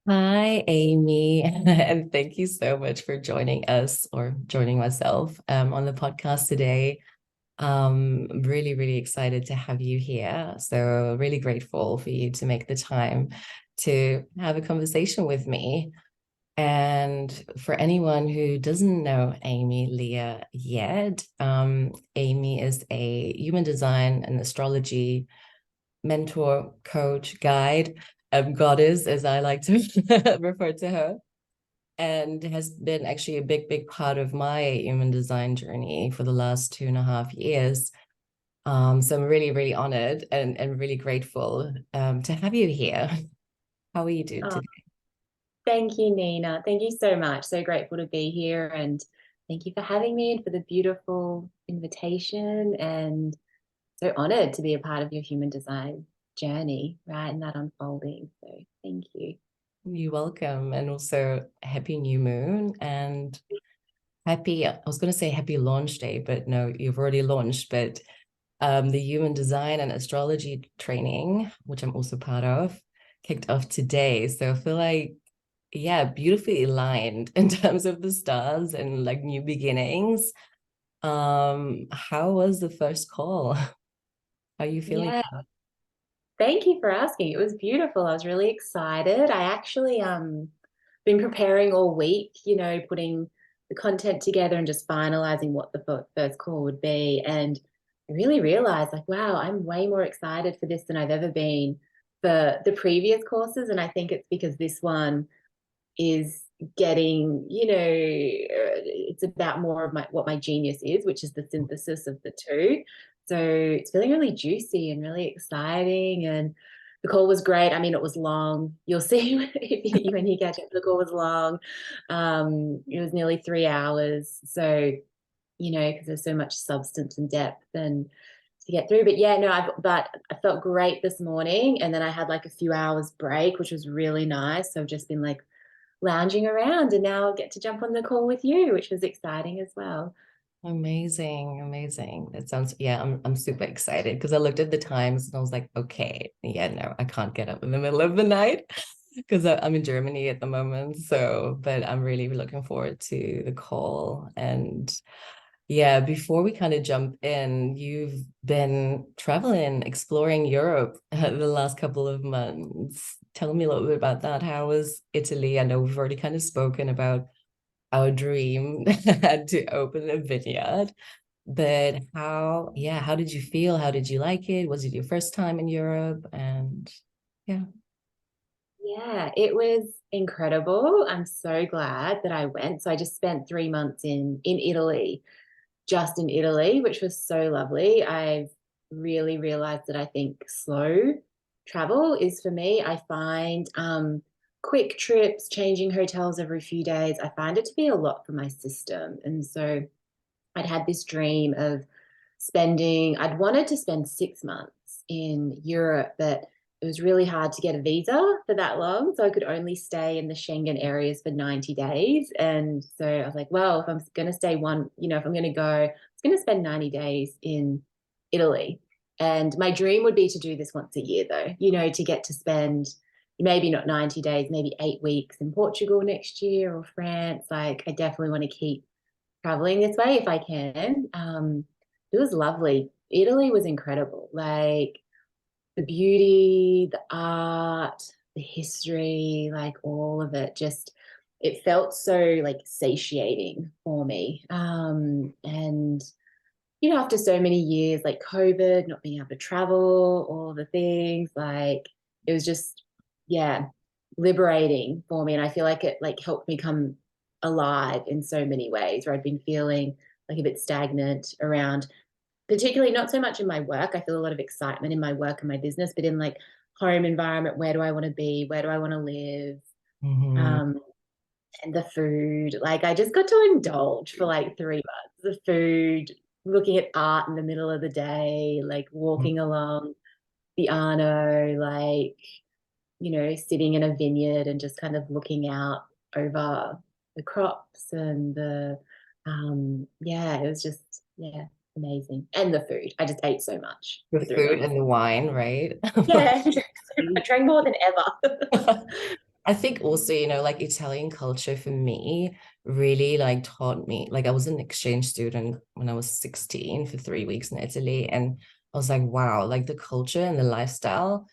Hi, Amy, and thank you so much for joining us or joining myself on the podcast today. Really, really excited to have you here. So, really grateful for you to make the time to have a conversation with me. And for anyone who doesn't know Amy Leah yet, Amy is a human design and astrology mentor, coach, guide, goddess, as I like to refer to her, and has been actually a big, big part of my human design journey for the last 2.5 years. So I'm really, really honored and really grateful to have you here. How are you doing Oh, today? thank you, Nina. Thank you so much. So grateful to be here. And thank you for having me and for the beautiful invitation. And so honored to be a part of your human design journey, right? And that unfolding. So thank you. You're welcome. And also happy new moon and happy, I was going to say happy launch day, but no, you've already launched, but the human design and astrology training, which I'm also part of, kicked off today. So I feel like, yeah, beautifully aligned in terms of the stars and like new beginnings. How was the first call? How are you feeling? Yeah, thank you for asking. It was beautiful. I was really excited. I actually been preparing all week, putting the content together and just finalizing what the first call would be. And I really realized like, wow, I'm way more excited for this than I've ever been for the previous courses. And I think it's because this one is getting, it's about more of my what my genius is, which is the synthesis of the two. So it's feeling really juicy and really exciting. And the call was great. I mean, it was long. You'll see if when you catch up. The call was long. It was nearly 3 hours. So, because there's so much substance and depth and to get through. But yeah, no, but I felt great this morning. And then I had like a few hours break, which was really nice. So I've just been like lounging around and now I'll get to jump on the call with you, which was exciting as well. Amazing, amazing. That sounds, yeah, I'm super excited because I looked at the times and I was like, okay, yeah, no, I can't get up in the middle of the night because I'm in Germany at the moment. So, but I'm really looking forward to the call. And yeah, before we kind of jump in, you've been traveling, exploring Europe the last couple of months. Tell me a little bit about that. How was Italy? I know we've already kind of spoken about our dream to open a vineyard, but how did you feel? How did you like it? Was it your first time in Europe? And yeah. Yeah, it was incredible. I'm so glad that I went. So I just spent 3 months in Italy, just in Italy, which was so lovely. I've really realized that I think slow travel is for me. I find quick trips, changing hotels every few days, I find it to be a lot for my system. And so I'd had this dream of I'd wanted to spend 6 months in Europe, but it was really hard to get a visa for that long. So I could only stay in the Schengen areas for 90 days. And so I was like, well, if I'm going to stay if I'm going to go, I was going to spend 90 days in Italy. And my dream would be to do this once a year, though, to get to spend maybe not 90 days, maybe 8 weeks in Portugal next year or France. Like, I definitely want to keep traveling this way if I can. It was lovely. Italy was incredible. Like the beauty, the art, the history, like all of it. Just it felt so like satiating for me. And after so many years, like COVID, not being able to travel, all the things, like it was just, yeah, liberating for me. And I feel like it like helped me come alive in so many ways where I'd been feeling like a bit stagnant around, particularly not so much in my work. I feel a lot of excitement in my work and my business, but in like home environment, where do I want to be? Where do I want to live? Mhm. Um, and the food. Like I just got to indulge for like 3 months. The food, looking at art in the middle of the day, like walking along the Arno, like, sitting in a vineyard and just kind of looking out over the crops and yeah, it was just, yeah, amazing. And the food. I just ate so much The for three food months. and the wine, right? Yeah, I drank more than ever. I think also, like Italian culture for me really like taught me, like I was an exchange student when I was 16 for 3 weeks in Italy. And I was like, wow, like the culture and the lifestyle,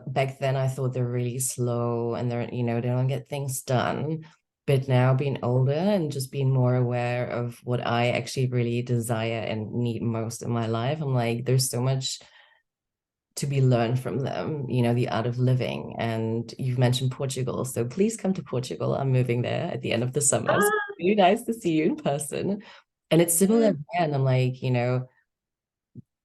back then I thought they're really slow and they don't get things done. But now being older and just being more aware of what I actually really desire and need most in my life, I'm like, there's so much to be learned from them, the art of living. And you've mentioned Portugal. So please come to Portugal. I'm moving there at the end of the summer. So Ah, it's really nice to see you in person. And it's similar yeah. there. And I'm like,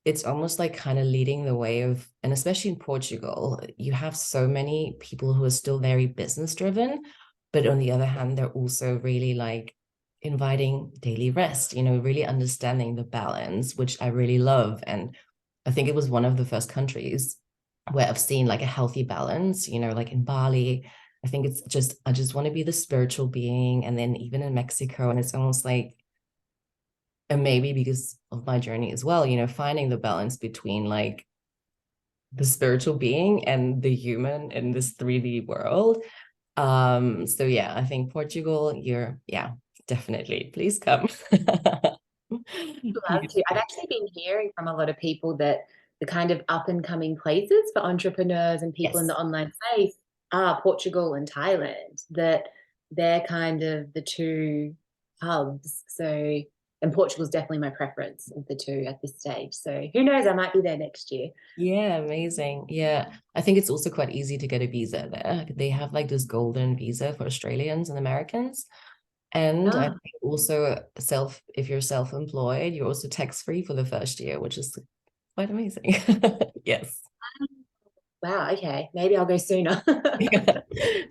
it's almost like kind of leading the way of, and especially in Portugal, you have so many people who are still very business driven, but on the other hand, they're also really like inviting daily rest, really understanding the balance, which I really love. And I think it was one of the first countries where I've seen like a healthy balance, like in Bali. I think it's just, I just want to be the spiritual being. And then even in Mexico, and it's almost like, and maybe because of my journey as well, finding the balance between like the spiritual being and the human in this 3D world. So yeah, I think Portugal, yeah, definitely. Please come. Love to. I've actually been hearing from a lot of people that the kind of up and coming places for entrepreneurs and people in the Yes. online space are Portugal and Thailand, that they're kind of the two hubs. So, and Portugal's definitely my preference of the two at this stage. So who knows, I might be there next year. Yeah, amazing. Yeah. I think it's also quite easy to get a visa there. They have like this golden visa for Australians and Americans. And I Ah, think also if you're self-employed, you're also tax-free for the first year, which is quite amazing. Yes. wow, okay. Maybe I'll go sooner. Yeah.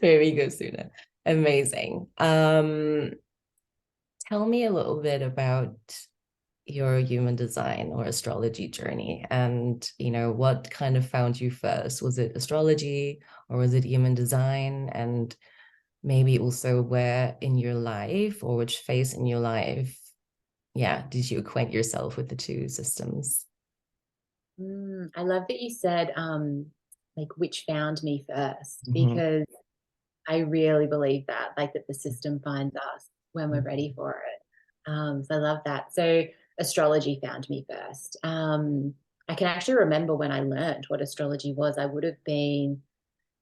Maybe go sooner. Amazing. Tell me a little bit about your human design or astrology journey and what kind of found you first. Was it astrology or was it human design? And maybe also where in your life or which phase in your life, yeah, did you acquaint yourself with the two systems? I love that you said like which found me first, Mhm. because I really believe that, like that the system finds us when we're ready for it. So I love that. So astrology found me first. I can actually remember when I learned what astrology was. I would have been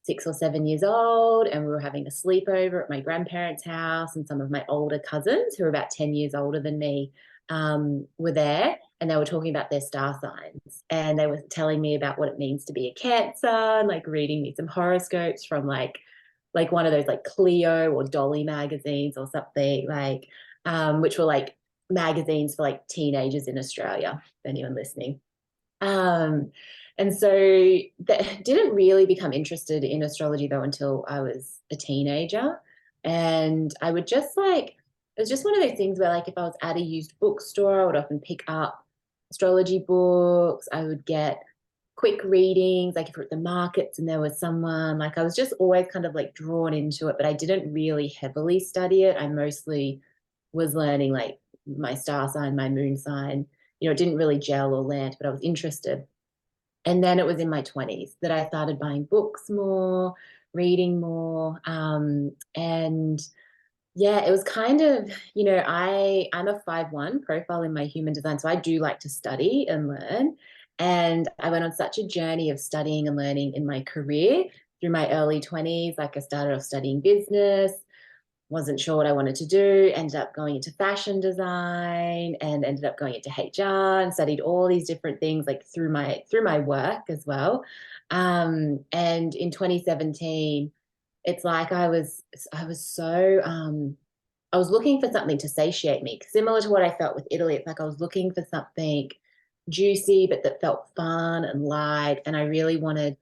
6 or 7 years old, and we were having a sleepover at my grandparents' house, and some of my older cousins, who are about 10 years older than me, were there, and they were talking about their star signs, and they were telling me about what it means to be a Cancer, and like reading me some horoscopes from like one of those like Clio or Dolly magazines or something, like which were like magazines for like teenagers in Australia, if anyone listening. Um, and so that didn't really become interested in astrology though until I was a teenager. And I would just like, it was just one of those things where like if I was at a used bookstore, I would often pick up astrology books. I would get quick readings, like if we're at the markets and there was someone, like I was just always kind of like drawn into it, but I didn't really heavily study it. I mostly was learning like my star sign, my moon sign. It didn't really gel or land, but I was interested. And then it was in my 20s that I started buying books more, reading more. And yeah, it was kind of, I'm a 5-1 profile in my human design. So I do like to study and learn. And I went on such a journey of studying and learning in my career through my early 20s. Like I started off studying business, wasn't sure what I wanted to do, ended up going into fashion design and ended up going into HR and studied all these different things like through my work as well. And in 2017, it's like I was so I was looking for something to satiate me, similar to what I felt with Italy. It's like I was looking for something juicy, but that felt fun and light. And I really wanted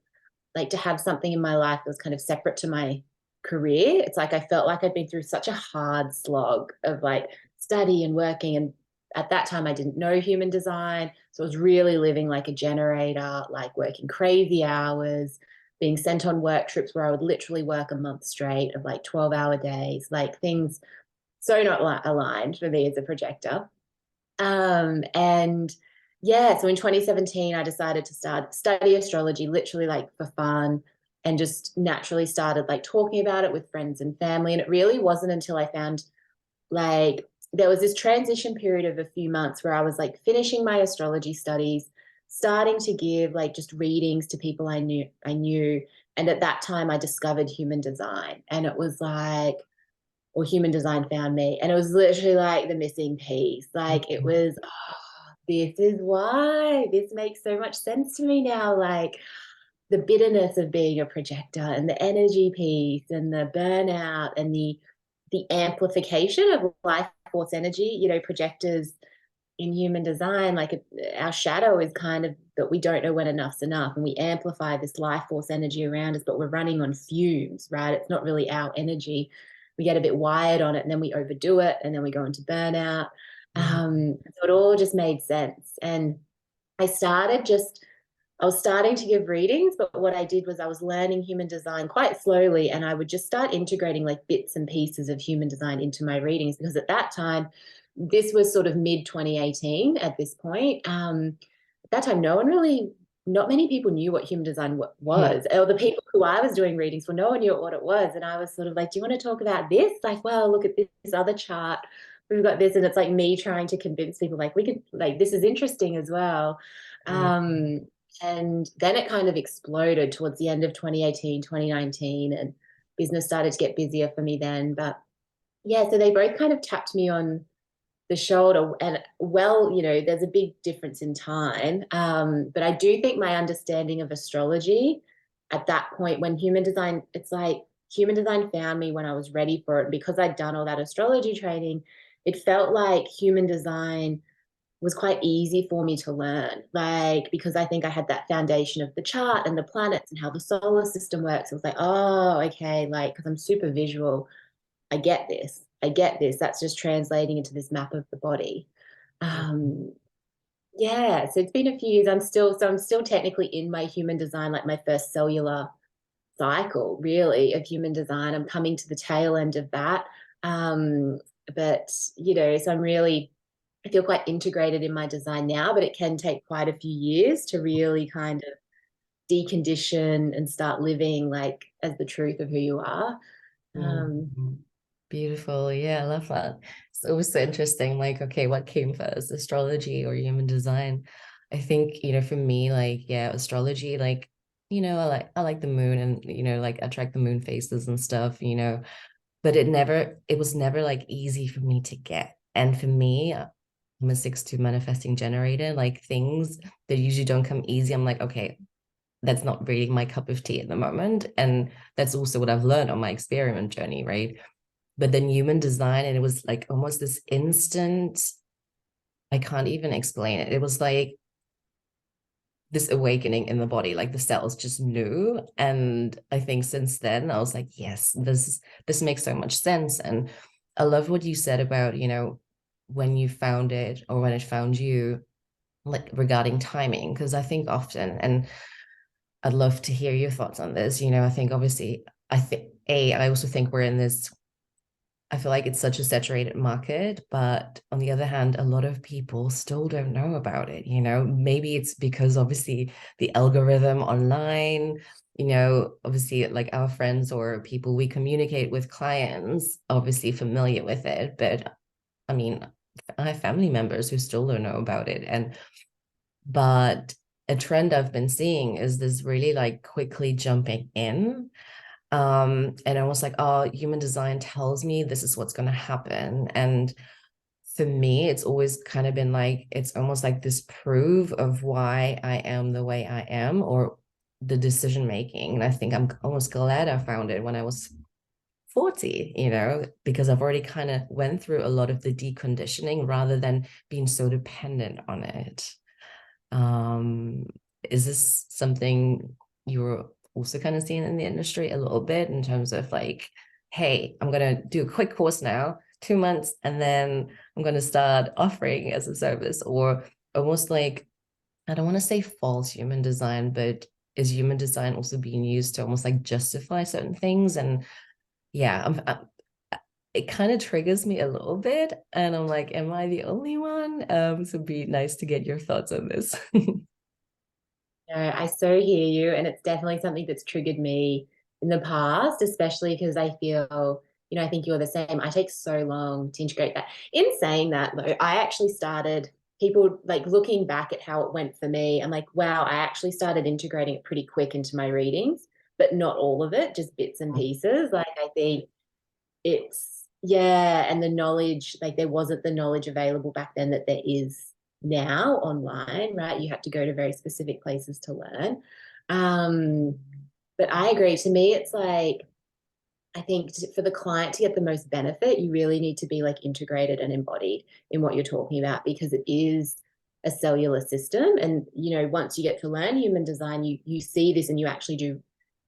like to have something in my life that was kind of separate to my career. It's like I felt like I'd been through such a hard slog of like study and working. And at that time, I didn't know human design. So I was really living like a generator, like working crazy hours, being sent on work trips where I would literally work a month straight of like 12-hour days, like things so not aligned for me as a projector. And yeah, so in 2017, I decided to start study astrology, literally like for fun. and just naturally started like talking about it with friends and family. And it really wasn't until I found like there was this transition period of a few months where I was like finishing my astrology studies, starting to give like just readings to people I knew. And at that time I discovered human design. And it was like, or human design found me. And it was literally like the missing piece. Like it Mhm. was, oh, this is why this makes so much sense to me now. Like the bitterness of being a projector and the energy piece and the burnout and the amplification of life force energy. Projectors in human design, like our shadow is kind of that we don't know when enough's enough, and we amplify this life force energy around us, but we're running on fumes, right? It's not really our energy. We get a bit wired on it, and then we overdo it, and then we go into burnout. So it all just made sense, and I started just I was starting to give readings, but what I did was I was learning human design quite slowly, and I would just start integrating like bits and pieces of human design into my readings because at that time, this was sort of mid 2018 at this point. At that time, not many people knew what human design Yeah. was, or the people who I was doing readings for, no one knew what it was. And I was sort of like, do you want to talk about this? Like, well, look at this other chart. We've got this. And it's like me trying to convince people, like, we could, like, this is interesting as well. Mm. Um, and then it kind of exploded towards the end of 2018, 2019, and business started to get busier for me then. But yeah, so they both kind of tapped me on the shoulder. And well, there's a big difference in time. But I do think my understanding of astrology at that point, when human design, it's like human design found me when I was ready for it. Because I'd done all that astrology training, it felt like human design was quite easy for me to learn, like because I think I had that foundation of the chart and the planets and how the solar system works. It was like, oh, okay, like because I'm super visual, I get this. I get this. That's just translating into this map of the body. Um, yeah, so it's been a few years. I'm still technically in my human design, like my first cellular cycle, really, of human design. I'm coming to the tail end of that. But so I feel quite integrated in my design now, but it can take quite a few years to really kind of decondition and start living like as the truth of who you are. Um, Mhm. Beautiful. Yeah, I love that. It's always so interesting. Like, okay, what came first, astrology or human design? I think, for me, like, yeah, astrology, like, I like the moon and, like I track the moon phases and stuff, but it was never like easy for me to get. And for me, I'm a 6-2 manifesting generator, like things that usually don't come easy. I'm like, okay, that's not really my cup of tea at the moment. And that's also what I've learned on my experiment journey, right? But then human design, and it was like almost this instant, I can't even explain it. It was like this awakening in the body, like the cells just knew. And I think since then I was like, yes, this makes so much sense. And I love what you said about, when you found it or when it found you, like regarding timing, because I think often, and I'd love to hear your thoughts on this. I think obviously, I also think we're in this, I feel like it's such a saturated market, but on the other hand, a lot of people still don't know about it. Maybe it's because obviously the algorithm online, obviously like our friends or people we communicate with, clients, obviously familiar with it. But I mean, I have family members who still don't know about it. But a trend I've been seeing is this really like quickly jumping in, and I was like, oh, human design tells me this is what's going to happen. And for me, it's always kind of been like, it's almost like this proof of why I am the way I am, or the decision making. And I think I'm almost glad I found it when I was 40, because I've already kind of went through a lot of the deconditioning rather than being so dependent on it. um, is this something you're also kind of seeing in the industry a little bit, in terms of like, hey, I'm gonna do a quick course now, 2 months, and then I'm gonna start offering as a service, or almost like, I don't want to say false human design, but is human design also being used to almost like justify certain things? And yeah, it kind of triggers me a little bit, and I'm like, am I the only one? So it'd be nice to get your thoughts on this. No, I so hear you. And it's definitely something that's triggered me in the past, especially because I feel, I think you're the same. I take so long to integrate that. In saying that, though, I actually started people like looking back at how it went for me. I'm like, wow, I actually started integrating it pretty quick into my readings, but not all of it, just bits and pieces. Like, I think yeah, and the knowledge, like there wasn't the knowledge available back then that there is now online, right? You had to go to very specific places to learn. Um, but I agree. To me, it's like I think for the client to get the most benefit, you really need to be like integrated and embodied in what you're talking about because it is a cellular system. And once you get to learn human design, you see this and you actually do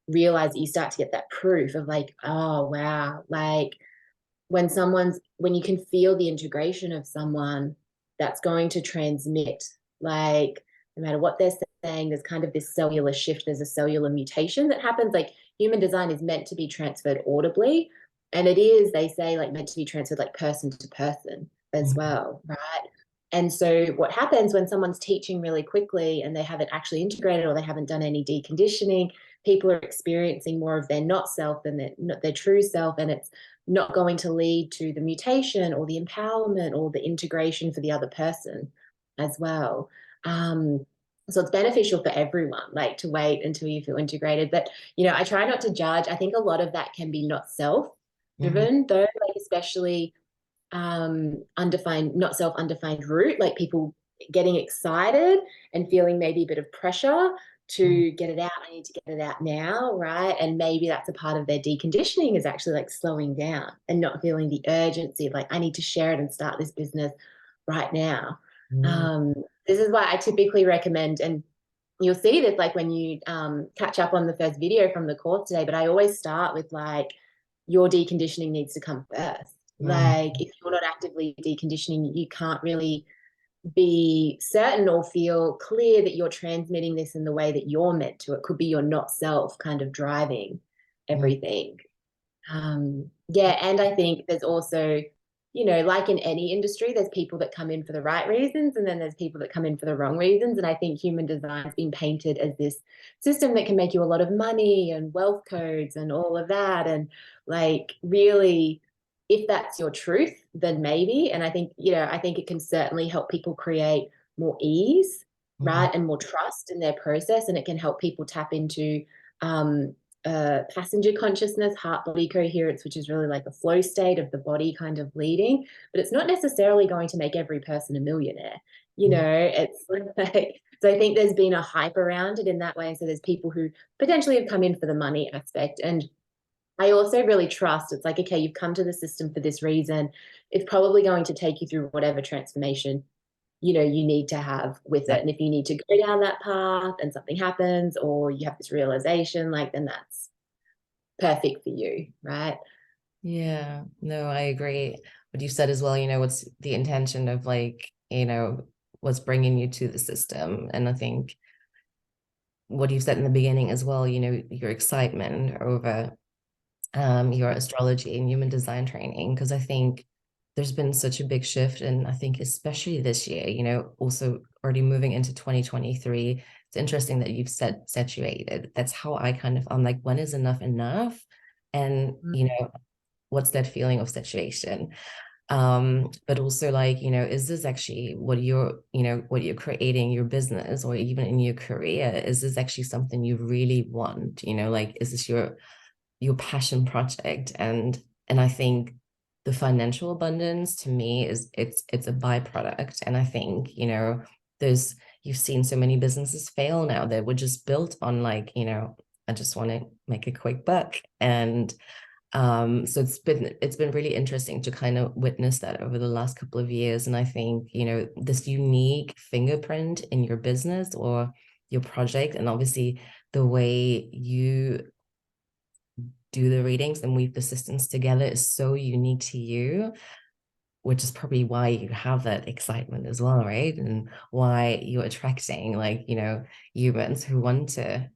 realize that you start to get that proof of like, oh wow, like when you can feel the integration of someone that's going to transmit, like no matter what they're saying, there's kind of this cellular shift, there's a cellular mutation that happens. Like human design is meant to be transferred audibly, and it is, they say, like meant to be transferred like person to person as Mhm. well, right? And so what happens when someone's teaching really quickly and they haven't actually integrated or they haven't done any deconditioning, people are experiencing more of their not self than their true self, and it's not going to lead to the mutation or the empowerment or the integration for the other person as well. Um, so it's beneficial for everyone, like to wait until you feel integrated. But, I try not to judge. I think a lot of that can be not self Mhm. driven, though, like especially undefined, not self undefined root, like people getting excited and feeling maybe a bit of pressure Mhm. to get it out. I need to get it out now, right? And maybe that's a part of their deconditioning is actually like slowing down and not feeling the urgency of like, I need to share it and start this business right now. Mhm. Um, this is why I typically recommend, and you'll see this like when you catch up on the first video from the course today, but I always start with like, your deconditioning needs to come first. Mhm. Like if you're not actively deconditioning, you can't really be certain or feel clear that you're transmitting this in the way that you're meant to. It could be your not self kind of driving Mhm. everything. Yeah, and I think there's also, like in any industry, there's people that come in for the right reasons, and then there's people that come in for the wrong reasons. And I think human design has been painted as this system that can make you a lot of money and wealth codes and all of that. And like, really, if that's your truth, then maybe. And I think it can certainly help people create more ease, Mhm. right? And more trust in their process. And it can help people tap into um, passenger consciousness, heart body coherence, which is really like a flow state of the body kind of leading. But it's not necessarily going to make every person a millionaire. Mhm. It's like, so I think there's been a hype around it in that way. And so there's people who potentially have come in for the money aspect. And I also really trust it's like, okay, you've come to the system for this reason. It's probably going to take you through whatever transformation you need to have with it. And if you need to go down that path and something happens or you have this realization, like then that's perfect for you, right? Yeah, no, I agree. What you said as well, what's the intention of like, what's bringing you to the system. And I think what you said in the beginning as well, your excitement over your astrology and human design training, because I think there's been such a big shift. And I think especially this year, also already moving into 2023, it's interesting that you've said saturated. That's how I'm like, when is enough enough? And, what's that feeling of saturation? But also like, is this actually what you're creating your business or even in your career? Is this actually something you really want? Like, is this your passion project? And I think the financial abundance to me is it's a byproduct. And I think, there's you've seen so many businesses fail now that were just built on like, I just want to make a quick buck. And so it's been really interesting to kind of witness that over the last couple of years. And I think, this unique fingerprint in your business or your project, and obviously the way you do the readings and weave the systems together is so unique to you, which is probably why you have that excitement as well, right? And why you're attracting like, humans who want to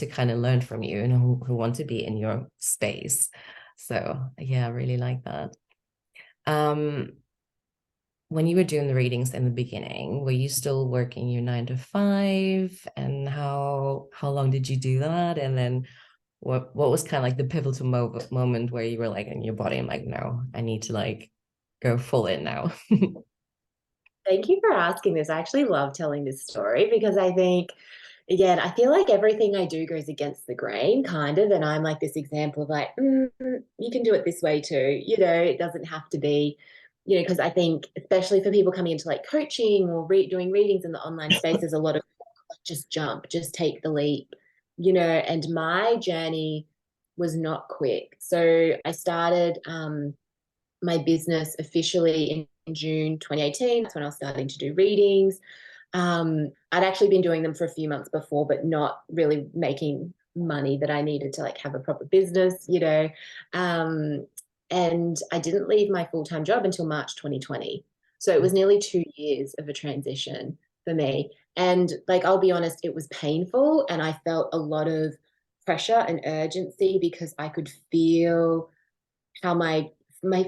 kind of learn from you and who want to be in your space. So yeah, I really like that. Um, when you were doing the readings in the beginning, were you still working your 9 to 5? And how long did you do that? And then what was kind of like the pivotal moment where you were like in your body, I'm like, no, I need to like go full in now. Thank you for asking this. I actually love telling this story because I think, again, I feel like everything I do goes against the grain, kind of. And I'm like this example of like, you can do it this way too. It doesn't have to be, because I think, especially for people coming into like coaching or doing readings in the online space, there's a lot of like, just jump, just take the leap, and my journey was not quick. So I started, my business officially in June 2018. That's when I was starting to do readings. I'd actually been doing them for a few months before, but not really making money that I needed to like have a proper business. Um, and I didn't leave my full-time job until March 2020. So it was nearly 2 years of a transition for me. And like, I'll be honest, it was painful. And I felt a lot of pressure and urgency because I could feel how my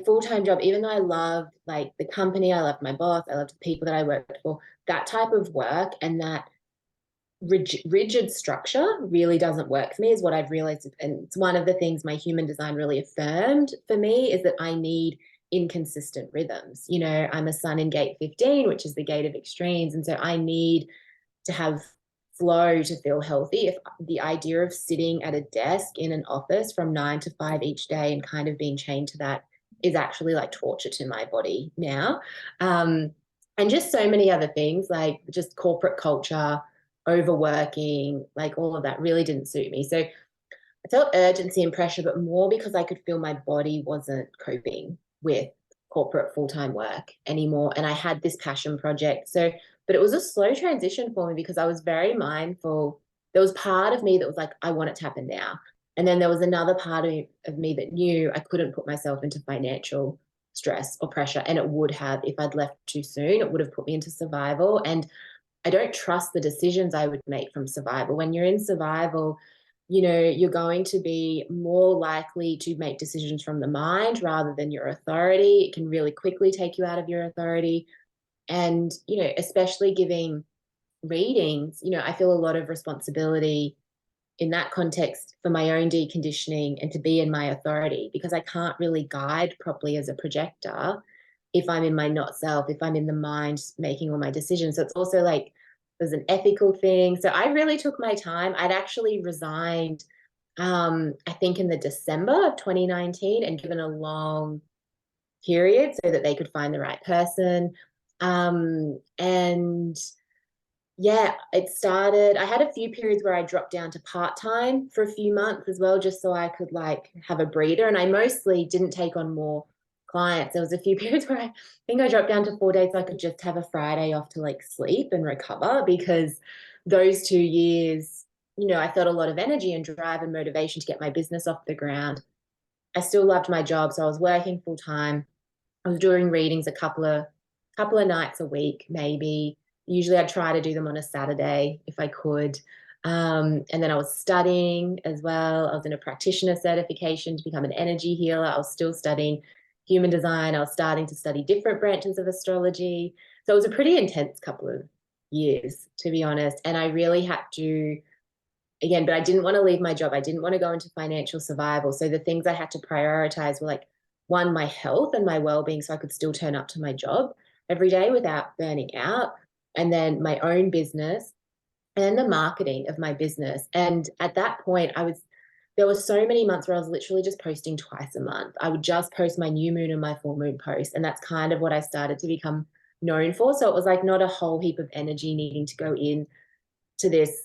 full-time job, even though I loved like the company, I loved my boss, I loved the people that I worked for, that type of work and that rigid structure really doesn't work for me, is what I've realized. And it's one of the things my human design really affirmed for me, is that I need inconsistent rhythms. I'm a sun in gate 15, which is the gate of extremes. And so I need to have flow to feel healthy. If the idea of sitting at a desk in an office from 9 to 5 each day and kind of being chained to that is actually like torture to my body now. And just so many other things, like just corporate culture, overworking, like all of that really didn't suit me. So I felt urgency and pressure, but more because I could feel my body wasn't coping with corporate full-time work anymore. And I had this passion project. So, but it was a slow transition for me because I was very mindful. There was part of me that was like, I want it to happen now. And then there was another part of me that knew I couldn't put myself into financial stress or pressure. And it would have, if I'd left too soon, it would have put me into survival. And I don't trust the decisions I would make from survival. When you're in survival, you're going to be more likely to make decisions from the mind rather than your authority. It can really quickly take you out of your authority. And, especially giving readings, I feel a lot of responsibility in that context for my own deconditioning and to be in my authority, because I can't really guide properly as a projector if I'm in my not self, if I'm in the mind making all my decisions. So it's also like there's an ethical thing. So I really took my time. I'd actually resigned, I think in the December of 2019, and given a long period so that they could find the right person. And yeah, it started. I had a few periods where I dropped down to part-time for a few months as well, just so I could like have a breather. And I mostly didn't take on more clients. There was a few periods where I think I dropped down to 4 days so I could just have a Friday off to like sleep and recover, because those 2 years, I felt a lot of energy and drive and motivation to get my business off the ground. I still loved my job, so I was working full time. I was doing readings a couple of nights a week, maybe. Usually I'd try to do them on a Saturday if I could. And then I was studying as well. I was in a practitioner certification to become an energy healer. I was still studying human design. I was starting to study different branches of astrology. So it was a pretty intense couple of years, to be honest. And I really had to, again, but I didn't want to leave my job. I didn't want to go into financial survival. So the things I had to prioritize were like, one, my health and my well-being, so I could still turn up to my job every day without burning out. And then my own business and then the marketing of my business. And at that point, there were so many months where I was literally just posting twice a month. I would just post my new moon and my full moon post. And that's kind of what I started to become known for. So it was like not a whole heap of energy needing to go in to this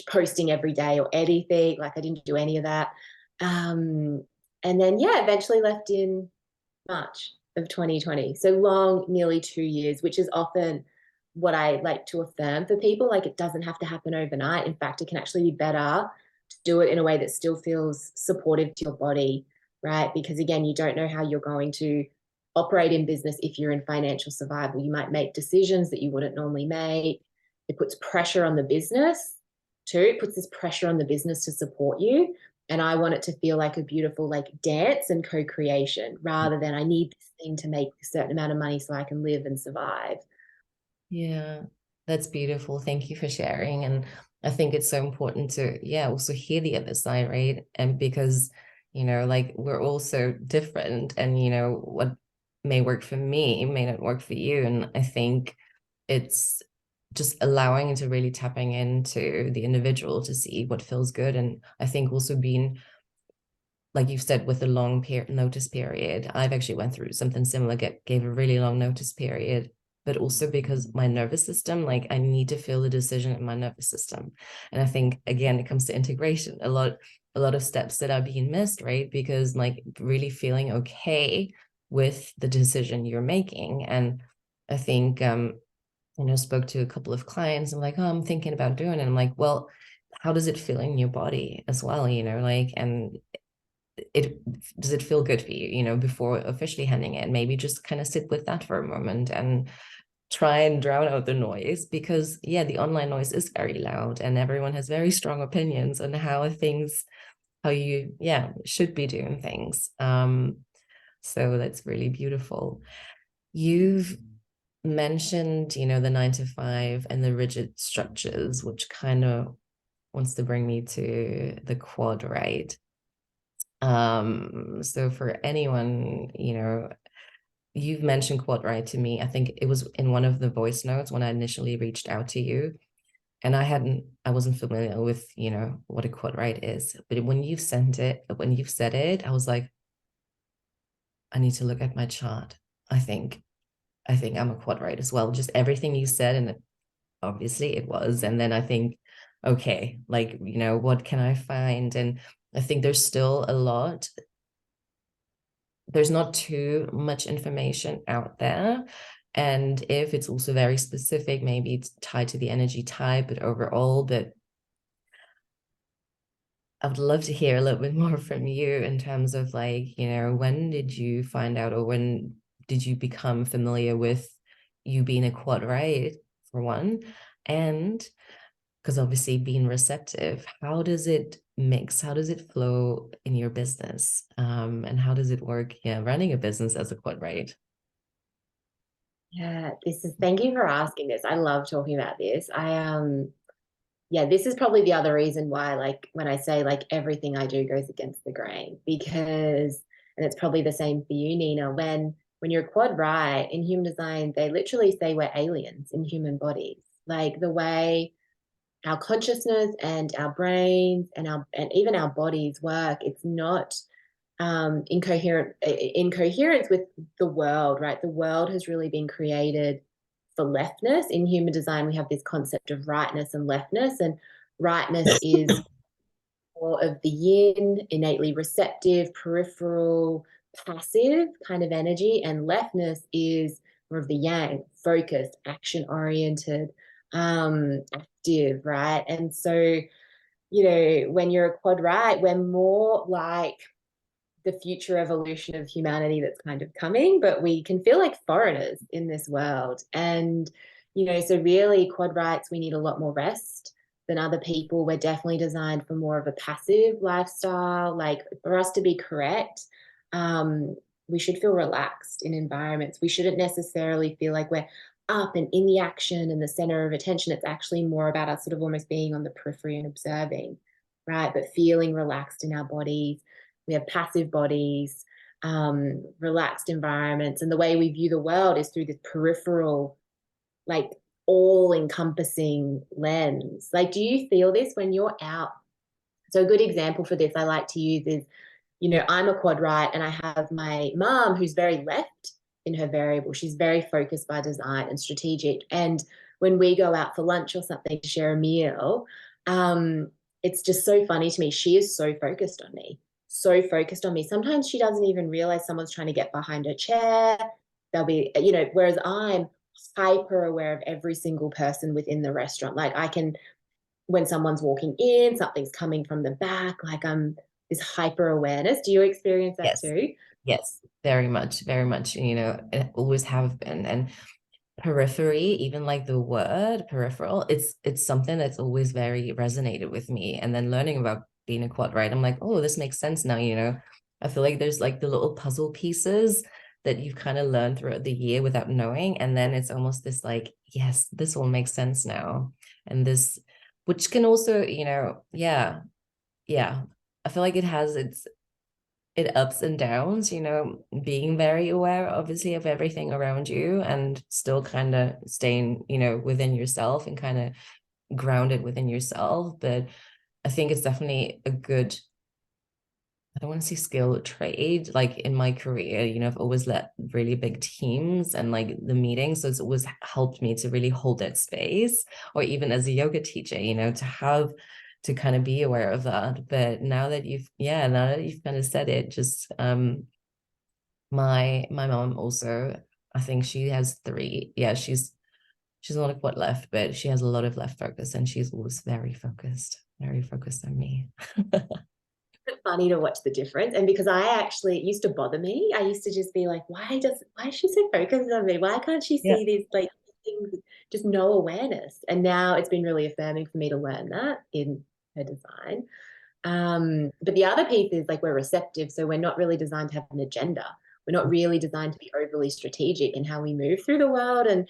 posting every day or anything. Like I didn't do any of that. And then, yeah, eventually left in March of 2020. So long, nearly 2 years, which is often what I like to affirm for people. Like it doesn't have to happen overnight. In fact, it can actually be better to do it in a way that still feels supportive to your body, right? Because again, you don't know how you're going to operate in business if you're in financial survival. You might make decisions that you wouldn't normally make. It puts pressure on the business too. It puts this pressure on the business to support you. And I want it to feel like a beautiful like dance and co-creation rather than I need this thing to make a certain amount of money so I can live and survive. Yeah, that's beautiful. Thank you for sharing. And I think it's so important to, yeah, also hear the other side, right? And because, like we're all so different, and, what may work for me may not work for you. And I think it's just allowing into really tapping into the individual to see what feels good. And I think also being, like you've said, with the long notice period, I've actually went through something similar, gave a really long notice period, but also because my nervous system, like I need to feel the decision in my nervous system. And I think again, it comes to integration, a lot of steps that are being missed, right? Because like really feeling okay with the decision you're making. And I think spoke to a couple of clients. I'm like, oh, I'm thinking about doing it. I'm like, well, how does it feel in your body as well? Like, and it does it feel good for you, before officially handing it? Maybe just kind of sit with that for a moment and try and drown out the noise, because yeah, the online noise is very loud and everyone has very strong opinions on how you, yeah, should be doing things. So that's really beautiful. You've mentioned, the 9 to 5 and the rigid structures, which kind of wants to bring me to the quad, right? So for anyone, you've mentioned quad right to me. I think it was in one of the voice notes when I initially reached out to you. And I wasn't familiar with, what a quad right is. But when you've said it, I was like, I need to look at my chart. I think, I think I'm a quad right as well. Just everything you said, and obviously it was. And then I think, okay, like, what can I find? And I think there's not too much information out there. And if it's also very specific, maybe it's tied to the energy type, but overall, but I would love to hear a little bit more from you in terms of like, when did you find out, or when did you become familiar with you being a quad, right? For one. And because obviously being receptive, how does it mix? How does it flow in your business? And how does it work? Yeah, running a business as a quad, right? Yeah, thank you for asking this. I love talking about this. Yeah, this is probably the other reason why, like, when I say like everything I do goes against the grain, because, and it's probably the same for you, Nina, when you're quad right in human design, they literally say we're aliens in human bodies. Like the way our consciousness and our brains and even our bodies work, it's not in coherence with the world, right? The world has really been created for leftness. In human design, we have this concept of rightness and leftness, and rightness is more of the yin, innately receptive, peripheral, passive kind of energy, and leftness is more of the yang, focused, action oriented, active, right? And so, when you're a quad right, we're more like the future evolution of humanity that's kind of coming, but we can feel like foreigners in this world. And, so really, quad rights, we need a lot more rest than other people. We're definitely designed for more of a passive lifestyle. Like for us to be correct, we should feel relaxed in environments. We shouldn't necessarily feel like we're up and in the action and the center of attention. It's actually more about us sort of almost being on the periphery and observing, right? But feeling relaxed in our bodies. We have passive bodies, relaxed environments. And the way we view the world is through this peripheral, like all encompassing lens. Like, do you feel this when you're out? So, a good example for this I like to use is, I'm a quad right and I have my mom who's very left in her variable. She's very focused by design and strategic. And when we go out for lunch or something to share a meal, it's just so funny to me. She is so focused on me, so focused on me. Sometimes she doesn't even realize someone's trying to get behind her chair. They'll be, whereas I'm hyper aware of every single person within the restaurant. Like I can, when someone's walking in, something's coming from the back, like I'm this hyper awareness. Do you experience that Yes. too? Yes, very much, very much. It always have been. And periphery, even like the word peripheral, it's something that's always very resonated with me. And then learning about being a quad, right? I'm like, oh, this makes sense now, you know. I feel like there's like the little puzzle pieces that you've kind of learned throughout the year without knowing. And then it's almost this like, yes, this all makes sense now. And this, which can also, you know, yeah, yeah. I feel like it has it ups and downs, you know, being very aware, obviously, of everything around you and still kind of staying, you know, within yourself and kind of grounded within yourself. But I think it's definitely a good, I don't want to say skill trade. Like in my career, you know, I've always led really big teams and like the meetings. So it's always helped me to really hold that space, or even as a yoga teacher, you know, to have to kind of be aware of that. But now that you've kind of said it, just my mom also, I think she has three. Yeah, she's not quite left, but she has a lot of left focus and she's always very focused on me. Funny to watch the difference. And because I actually, it used to bother me. I used to just be like, why is she so focused on me? Why can't she Yeah. see these like things, just no awareness? And now it's been really affirming for me to learn that in her design. But the other piece is like we're receptive. So we're not really designed to have an agenda. We're not really designed to be overly strategic in how we move through the world. And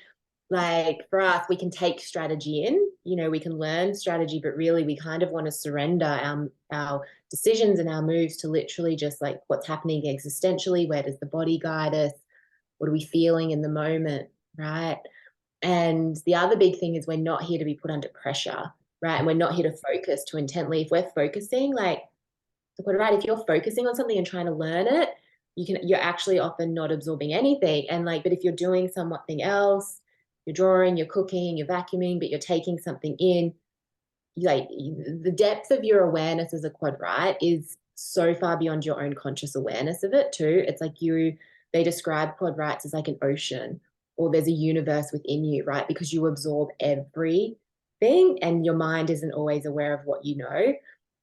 like for us, we can take strategy in, you know, we can learn strategy, but really we kind of want to surrender our decisions and our moves to literally just like what's happening existentially. Where does the body guide us? What are we feeling in the moment? Right. And the other big thing is we're not here to be put under pressure, right? And we're not here to focus too intently. If we're focusing, like, right, if you're focusing on something and trying to learn it, you're actually often not absorbing anything. And like, but if you're doing something else, you're drawing, you're cooking, you're vacuuming, but you're taking something in, like the depth of your awareness as a quad right is so far beyond your own conscious awareness of it too. It's like they describe quad rights as like an ocean, or there's a universe within you, right? Because you absorb everything and your mind isn't always aware of what you know.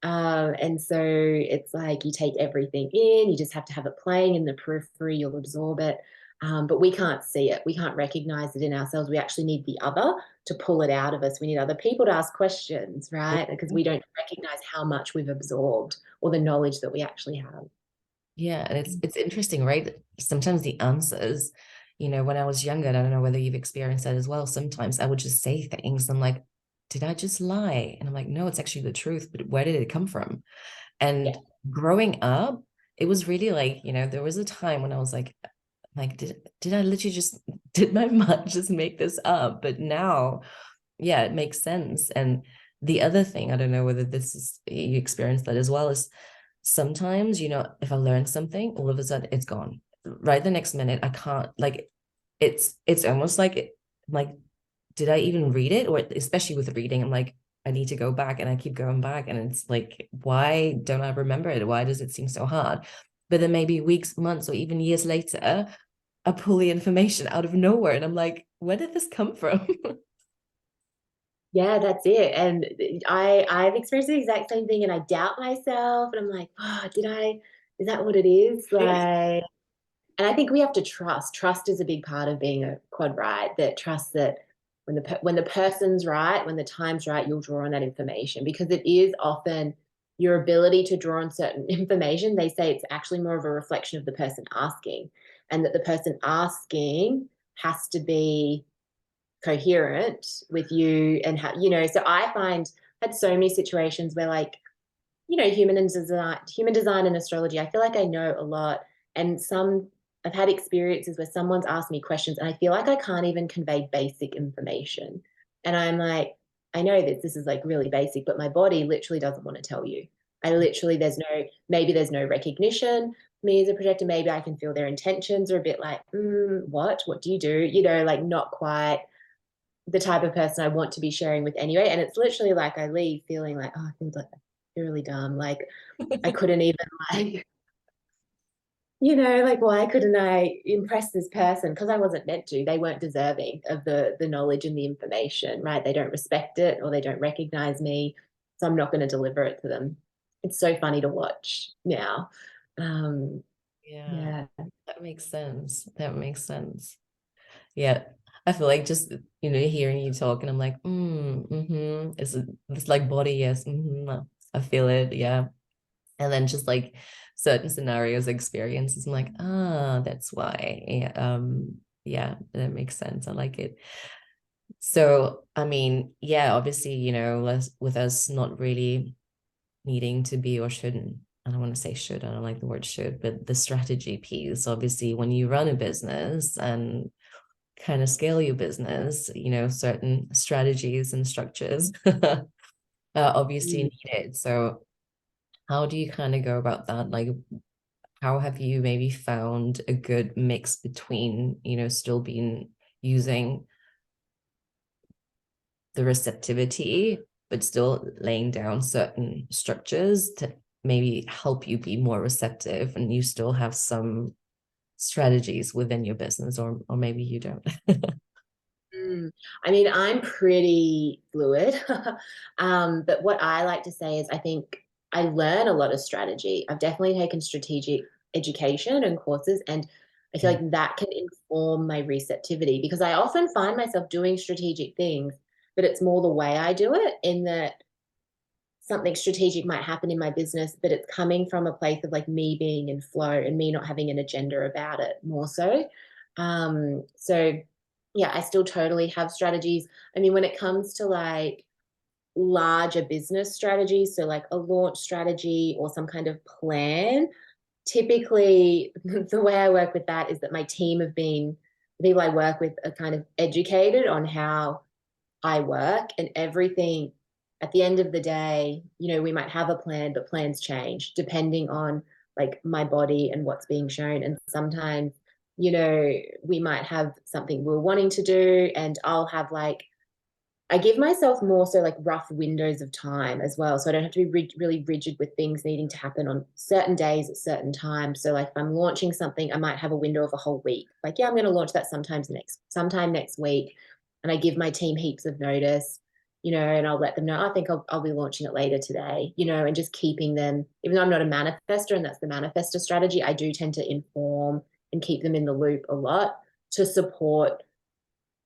And so it's like you take everything in, you just have to have it playing in the periphery, you'll absorb it. But we can't see it. We can't recognize it in ourselves. We actually need the other to pull it out of us. We need other people to ask questions, right? Because we don't recognize how much we've absorbed or the knowledge that we actually have. Yeah, and it's interesting, right? Sometimes the answers, you know, when I was younger, and I don't know whether you've experienced that as well. Sometimes I would just say things. I'm like, did I just lie? And I'm like, no, it's actually the truth, but where did it come from? Yeah. And growing up, it was really like, you know, there was a time when I was like, did I literally just did my mind just make this up? But now, yeah, it makes sense. And the other thing, I don't know whether this is you experience that as well, is sometimes, you know, if I learn something, all of a sudden it's gone. Right the next minute, I can't like it's almost like, did I even read it? Or especially with reading, I'm like, I need to go back and I keep going back. And it's like, why don't I remember it? Why does it seem so hard? But then maybe weeks, months, or even years later, I pull the information out of nowhere and I'm like, where did this come from? Yeah, that's it. And I've experienced the exact same thing and I doubt myself and I'm like, oh, is that what it is? Like, and I think we have to trust. Trust is a big part of being a quad right. That trust that when the person's right, when the time's right, you'll draw on that information because it is often your ability to draw on certain information. They say it's actually more of a reflection of the person asking, and that the person asking has to be coherent with you and how you know. So I find I had so many situations where like you know, human design and astrology, I feel like I know a lot. And I've had experiences where someone's asked me questions and I feel like I can't even convey basic information. And I'm like, I know that this is like really basic, but my body literally doesn't want to tell you. Maybe there's no recognition. Me as a projector, maybe I can feel their intentions are a bit like, what do you do? You know, like not quite the type of person I want to be sharing with anyway. And it's literally like I leave feeling like, oh, I feel like really dumb. Like I couldn't even like, like why couldn't I impress this person? Because I wasn't meant to. They weren't deserving of the knowledge and the information, right? They don't respect it or they don't recognize me. So I'm not going to deliver it to them. It's so funny to watch now. Um, Yeah, yeah. that makes sense. That makes sense. Yeah. I feel like just, you know, hearing you talk and I'm like, it's like body, yes. I feel it. Yeah. And then just like certain scenarios, experiences, I'm like, ah, that's why. Yeah, that makes sense. I like it. So, I mean, yeah, obviously, with us not really needing to be or shouldn't. I don't want to say should, I don't like the word should, but the strategy piece, obviously, when you run a business and kind of scale your business, certain strategies and structures obviously Mm. needed. So, how do you kind of go about that? Like, how have you maybe found a good mix between, still being using the receptivity, but still laying down certain structures to maybe help you be more receptive and you still have some strategies within your business, or maybe you don't. Mm. I mean, I'm pretty fluid. But what I like to say is I think I learn a lot of strategy. I've definitely taken strategic education and courses, and I feel Yeah. like that can inform my receptivity because I often find myself doing strategic things, but it's more the way I do it in that something strategic might happen in my business, but it's coming from a place of like me being in flow and me not having an agenda about it more so. So yeah, I still totally have strategies. I mean, when it comes to like larger business strategies, so like a launch strategy or some kind of plan, typically the way I work with that is that my team have been the people I work with are kind of educated on how I work and everything at the end of the day, we might have a plan, but plans change depending on like my body and what's being shown. And sometimes, we might have something we're wanting to do, and I'll have like I give myself more so like rough windows of time as well. So I don't have to be really rigid with things needing to happen on certain days at certain times. So like if I'm launching something, I might have a window of a whole week. Like, yeah, I'm going to launch that sometime next week. And I give my team heaps of notice, and I'll let them know, I think I'll be launching it later today, and just keeping them, even though I'm not a manifester and that's the manifester strategy, I do tend to inform and keep them in the loop a lot to support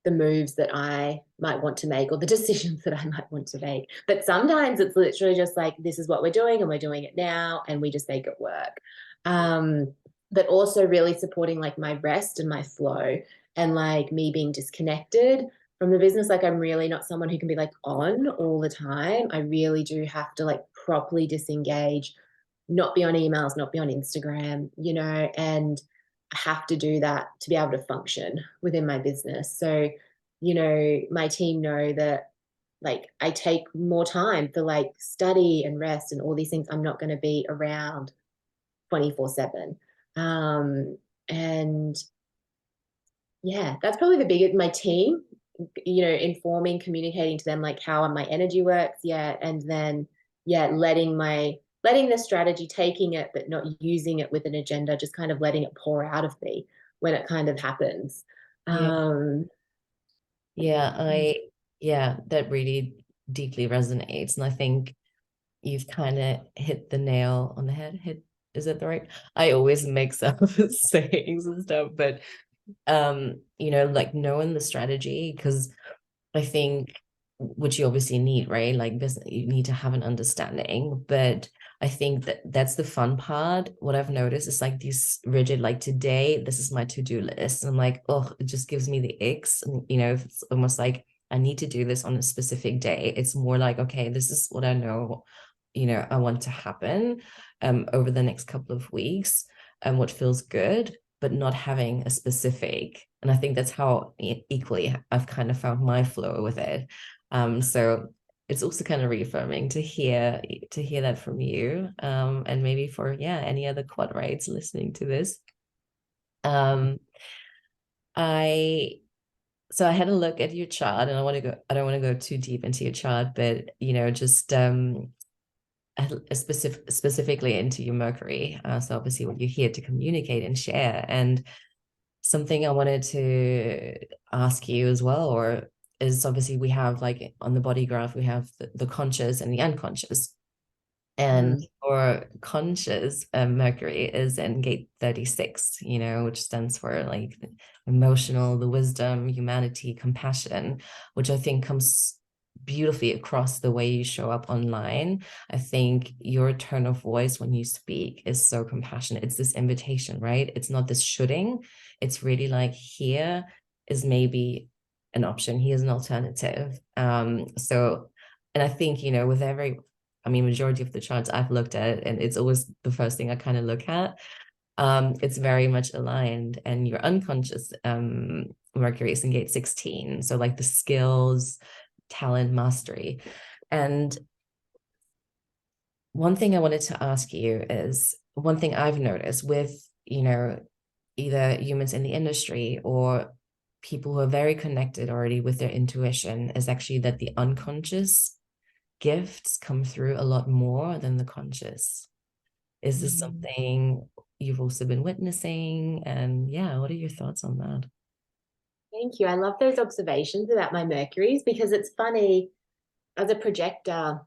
the moves that I might want to make or the decisions that I might want to make. But sometimes it's literally just like, this is what we're doing and we're doing it now and we just make it work. But also really supporting like my rest and my flow and like me being disconnected from the business. Like I'm really not someone who can be like on all the time. I really do have to like properly disengage, not be on emails, not be on Instagram, and I have to do that to be able to function within my business. So, my team know that like I take more time for like study and rest and all these things. I'm not going to be around 24/7. And yeah, that's probably the biggest, my team, informing, communicating to them like how my energy works. Yeah. And then, yeah, letting the strategy, taking it, but not using it with an agenda, just kind of letting it pour out of me when it kind of happens. Yeah. Um, Yeah, yeah, that really deeply resonates. And I think you've kind of hit the nail on the head. Is that the right? I always mix up sayings and stuff, but like knowing the strategy, because I think which you obviously need, right? Like business, you need to have an understanding. But I think that that's the fun part. What I've noticed is like these rigid, like today, this is my to-do list. And I'm like, oh, it just gives me the icks. And it's almost like I need to do this on a specific day. It's more like, okay, this is what I know, I want to happen over the next couple of weeks and what feels good, but not having a specific. And I think that's how equally I've kind of found my flow with it. So it's also kind of reaffirming to hear that from you. And maybe for any other quad rides listening to this. Um, I so I had a look at your chart, and I don't want to go too deep into your chart, but just specifically into your Mercury. So obviously what you're here to communicate and share. And something I wanted to ask you as well, or is obviously we have like on the body graph, we have the conscious and the unconscious. And mm, for conscious, Mercury is in gate 36, which stands for like emotional, the wisdom, humanity, compassion, which I think comes beautifully across the way you show up online. I think your tone of voice when you speak is so compassionate. It's this invitation, right? It's not this shoulding. It's really like, here is maybe an option. Here's an alternative. So, and I think, with majority of the charts I've looked at, and it's always the first thing I kind of look at, it's very much aligned, and your unconscious Mercury is in gate 16. So like the skills, talent, mastery. And one thing I wanted to ask you is, one thing I've noticed with, either humans in the industry or people who are very connected already with their intuition, is actually that the unconscious gifts come through a lot more than the conscious. Is this Mm. something you've also been witnessing? And yeah, what are your thoughts on that? Thank you. I love those observations about my Mercuries because it's funny, as a projector,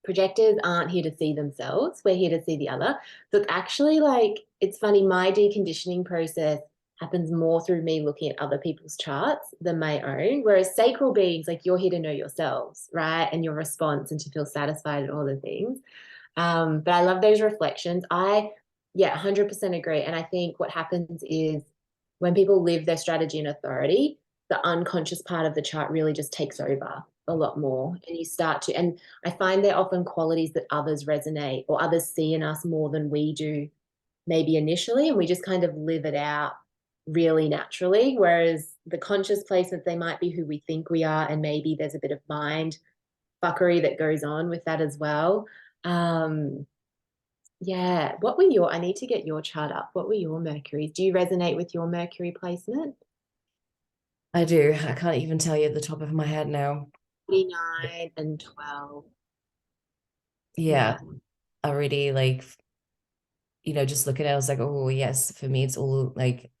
projectors aren't here to see themselves. We're here to see the other. So it's actually like, it's funny, my deconditioning process happens more through me looking at other people's charts than my own. Whereas sacral beings, like you're here to know yourselves, right? And your response and to feel satisfied and all the things. But I love those reflections. Yeah, 100% agree. And I think what happens is when people live their strategy and authority, the unconscious part of the chart really just takes over a lot more. And you start to, and I find they're often qualities that others resonate or others see in us more than we do, maybe initially. And we just kind of live it out really naturally. Whereas the conscious placements, they might be who we think we are. And maybe there's a bit of mind fuckery that goes on with that as well. Um, yeah. I need to get your chart up. What were your Mercuries? Do you resonate with your Mercury placement? I do. I can't even tell you at the top of my head now. 29 and 12. Yeah, Yeah. I really like, just looking at it, I was like, oh, yes, for me, it's all like,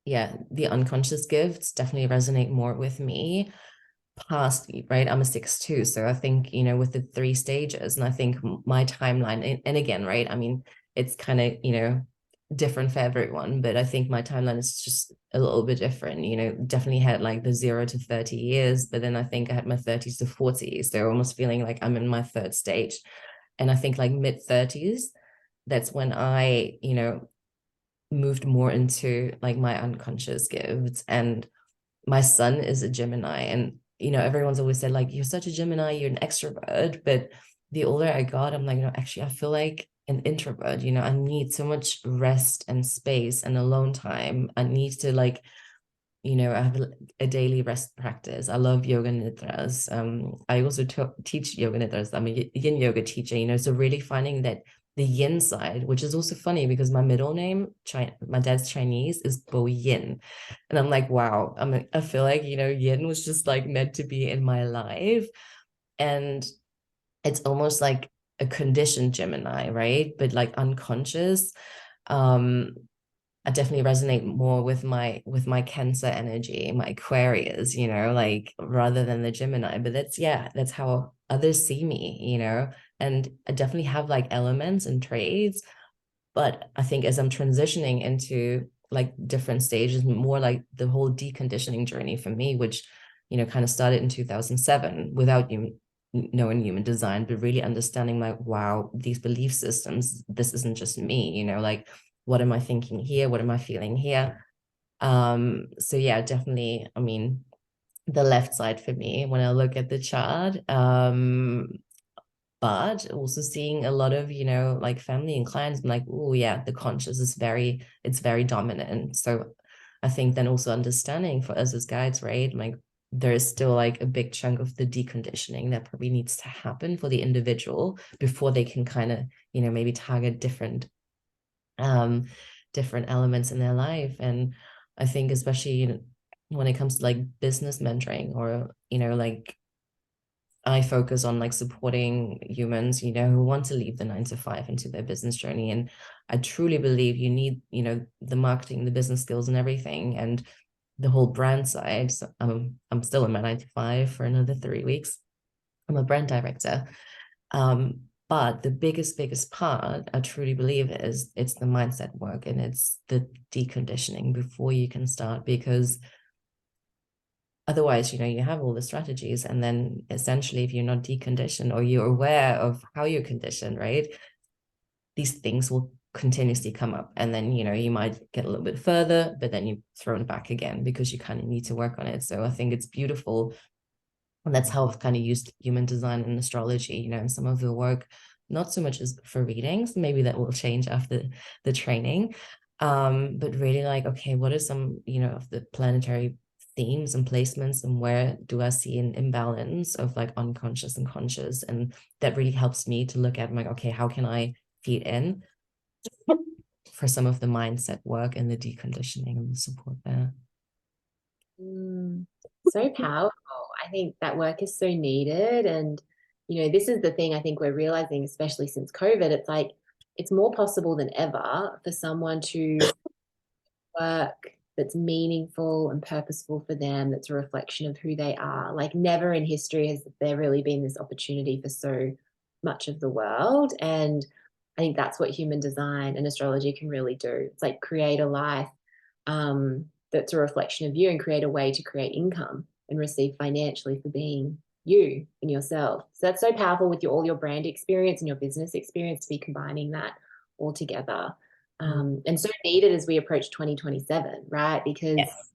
yeah, the unconscious gifts definitely resonate more with me. Past, right? I'm a 6-2. So I think, with the three stages, and I think my timeline, and again, right? I mean, it's kind of, different for everyone, but I think my timeline is just a little bit different. Definitely had like the 0 to 30 years, but then I think I had my 30s to 40s. So almost feeling like I'm in my third stage. And I think like mid 30s, that's when I, moved more into like my unconscious gifts. And my son is a Gemini, and everyone's always said like, you're such a Gemini, you're an extrovert. But the older I got, I'm like, no, actually I feel like an introvert. I need so much rest and space and alone time. I need to like, I have a daily rest practice. I love yoga nidras. I also teach yoga nidras. I'm a yin yoga teacher, so really finding that the yin side, which is also funny because my middle name, my dad's Chinese, is Bo Yin. And I'm like, wow, I feel like, yin was just like meant to be in my life. And it's almost like a conditioned Gemini, right? But like unconscious. Um, I definitely resonate more with my Cancer energy, my Aquarius, like rather than the Gemini. But that's how others see me, and I definitely have like elements and traits. But I think as I'm transitioning into like different stages, more like the whole deconditioning journey for me, which, kind of started in 2007 without you knowing human design, but really understanding like, wow, these belief systems, this isn't just me, like, what am I thinking here? What am I feeling here? So yeah, definitely, I mean, the left side for me when I look at the chart. But also seeing a lot of, like family and clients, I'm like, oh yeah, the conscious is it's very dominant. So I think then also understanding for us as guides, right? Like there is still like a big chunk of the deconditioning that probably needs to happen for the individual before they can kind of, maybe target um different elements in their life. And I think especially, when it comes to like business mentoring, or, like I focus on like supporting humans, who want to leave the 9 to 5 into their business journey. And I truly believe you need, the marketing, the business skills and everything, and the whole brand side. So I'm still in my 9 to 5 for another 3 weeks. I'm a brand director. But the biggest part I truly believe is it's the mindset work, and it's the deconditioning before you can start, because otherwise, you have all the strategies, and then essentially, if you're not deconditioned or you're aware of how you're conditioned, right, these things will continuously come up, and then you might get a little bit further, but then you're thrown back again because you kind of need to work on it. So I think it's beautiful, and that's how I've kind of used human design and astrology, in some of the work, not so much as for readings, maybe that will change after the training, but really like, okay, what are some of the planetary themes and placements, and where do I see an imbalance of like unconscious and conscious, and that really helps me to look at like, okay, how can I feed in for some of the mindset work and the deconditioning and the support there. So powerful. I think that work is so needed. And, this is the thing I think we're realizing, especially since COVID, it's like it's more possible than ever for someone to work that's meaningful and purposeful for them, that's a reflection of who they are. Like never in history has there really been this opportunity for so much of the world. And I think that's what human design and astrology can really do. It's like create a life that's a reflection of you, and create a way to create income and receive financially for being you and yourself. So that's so powerful with all your brand experience and your business experience to be combining that all together. And so needed as we approach 2027, right? Because Yes.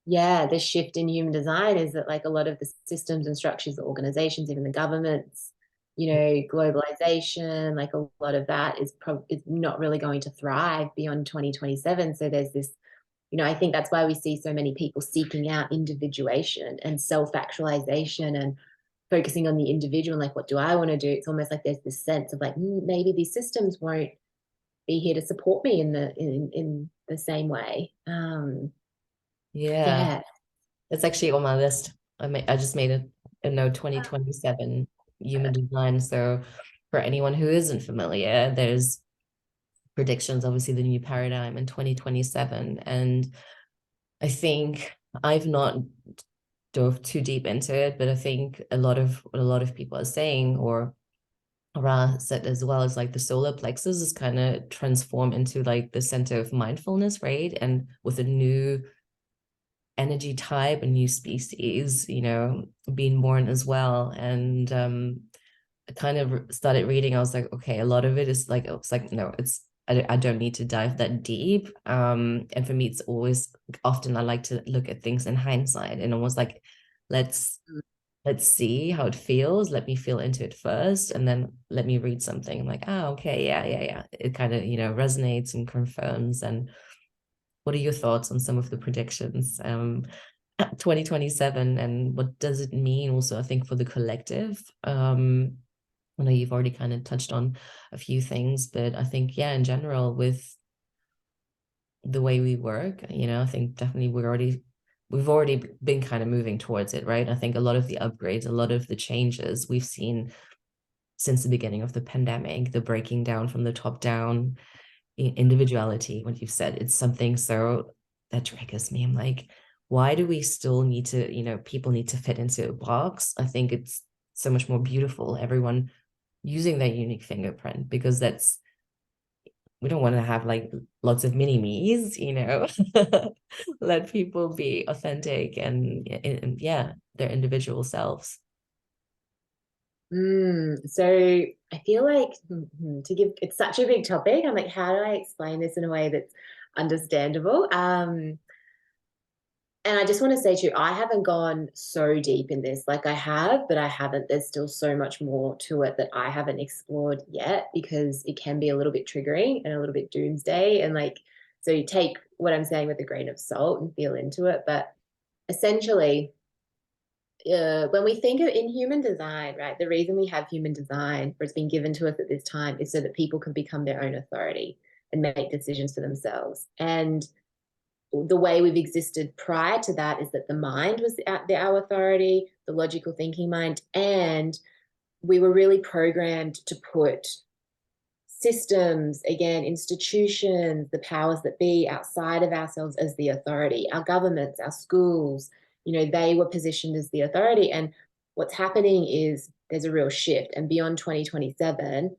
yeah, the shift in human design is that like a lot of the systems and structures, the organizations, even the governments, globalization, like a lot of that is not really going to thrive beyond 2027. So there's this, I think that's why we see so many people seeking out individuation and self-actualization and focusing on the individual. Like, what do I want to do? It's almost like there's this sense of like, maybe these systems won't be here to support me in the same way. Yeah, Yeah. it's actually on my list. I just made a note, 2027 human design. So for anyone who isn't familiar, there's predictions, obviously the new paradigm in 2027. And I think I've not dove too deep into it, but I think a lot of people are saying, or Ra said as well, as like the solar plexus is kind of transformed into like the center of mindfulness, right? And with a new energy type, a new species, being born as well. And I kind of started reading. I was like, okay, a lot of it is like, it's like, no, I don't need to dive that deep. And for me, it's always, often I like to look at things in hindsight and almost like, let's let's see how it feels. Let me feel into it first, and then let me read something. I'm like, okay, yeah. It kind of, resonates and confirms. And what are your thoughts on some of the predictions? 2027, and what does it mean also, I think, for the collective? I know you've already kind of touched on a few things, but I think, yeah, in general, with the way we work, I think definitely we've already been kind of moving towards it, right? I think a lot of the upgrades, a lot of the changes we've seen since the beginning of the pandemic, the breaking down from the top down, individuality, what you've said, it's something so that triggers me. I'm like, why do we still need to, people need to fit into a box? I think it's so much more beautiful, everyone using their unique fingerprint, because we don't want to have like lots of mini me's, let people be authentic and yeah, their individual selves. So I feel like to give it's such a big topic. I'm like, how do I explain this in a way that's understandable? And I just want to say to you, I haven't gone so deep in this. Like I have, but I haven't. There's still so much more to it that I haven't explored yet, because it can be a little bit triggering and a little bit doomsday. And like, so you take what I'm saying with a grain of salt and feel into it. But essentially, when we think of in human design, right, the reason we have human design, or it's been given to us at this time, is so that people can become their own authority and make decisions for themselves. And the way we've existed prior to that is that the mind was our authority, the logical thinking mind, and we were really programmed to put systems, again, institutions, the powers that be outside of ourselves as the authority. Our governments, our schools, they were positioned as the authority. And what's happening is there's a real shift. And beyond 2027,